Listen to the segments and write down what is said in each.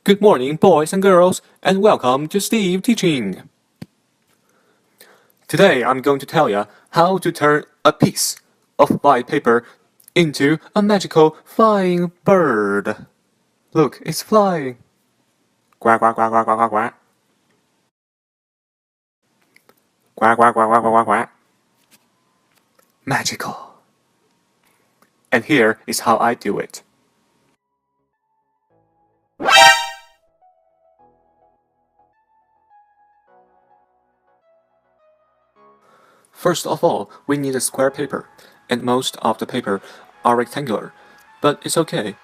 Good morning, boys and girls, and welcome to Steve Teaching. Today I'm going to tell you how to turn a piece of white paper into a magical flying bird. Look, it's flying. Quack, quack, quack, quack, quack, quack, quack. Quack, quack, quack, quack, quack, quack, quack. Magical. And here is how I do it. First of all, we need a square paper, and most of the paper are rectangular, but it's okay.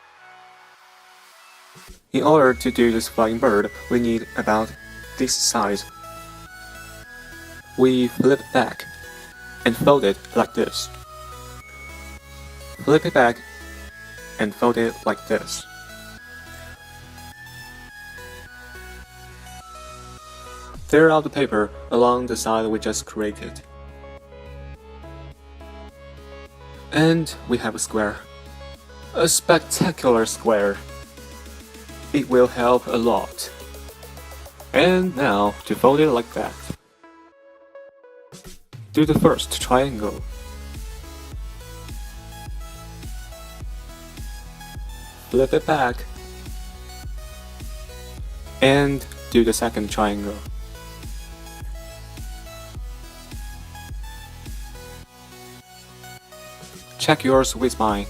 In order to do this flying bird, we need about this size. We flip it back and fold it like this. Flip it back and fold it like this. Tear out the paper along the side we just created. And we have a square. A spectacular square. It will help a lot. And now, to fold it like that. Do the first triangle. Flip it back. And do the second triangle. Check yours with mine,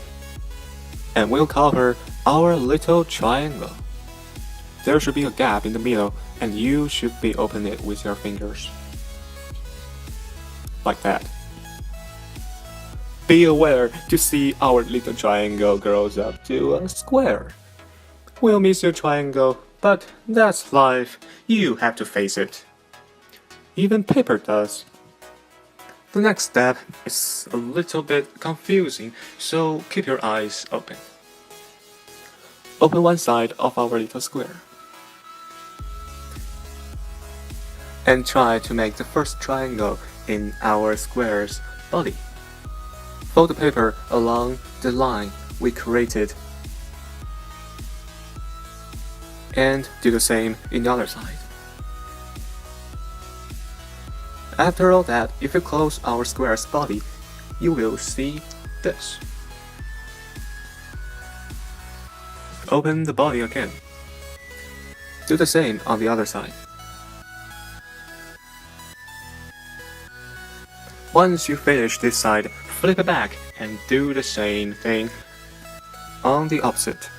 and we'll cover our little triangle. There should be a gap in the middle, and you should be opening it with your fingers. Like that. Be aware to see our little triangle grows up to a square. We'll miss your triangle, but that's life. You have to face it. Even paper does. The next step is a little bit confusing, so keep your eyes open. Open one side of our little square. And try to make the first triangle in our square's body. Fold the paper along the line we created. And do the same in the other side. After all that, if you close our square's body, you will see this. Open the body again. Do the same on the other side. Once you finish this side, flip it back and do the same thing on the opposite.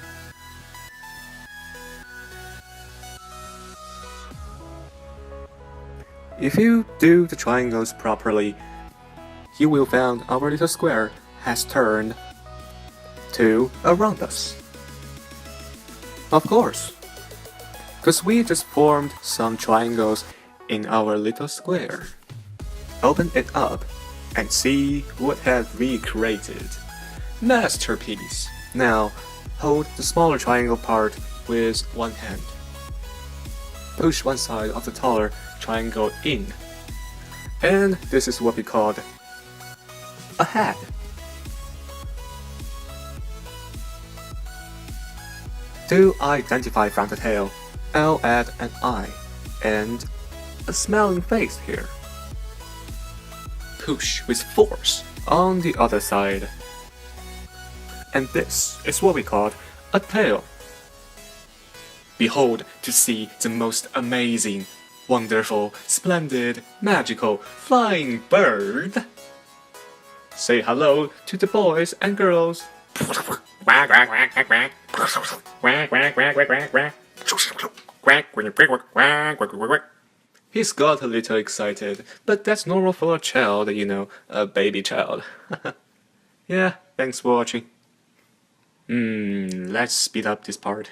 If you do the triangles properly, you will find our little square has turned to a rhombus. Of course, because we just formed some triangles in our little square. Open it up and see what have we created. Masterpiece! Now, hold the smaller triangle part with one hand. Push one side of the taller triangle in. And this is what we called a head. To identify from the tail, I'll add an eye and a smiling face here. Push with force on the other side. And this is what we called a tail. Behold to see the most amazing, wonderful, splendid, magical, flying bird. Say hello to the boys and girls. Quack, quack, quack, quack, quack. Quack, quack, quack, quack, quack, quack. Quack, quack, quack, quack, quack, quack. He's got a little excited, but that's normal for a child, you know, a baby child. Yeah, thanks for watching. Let's speed up this part.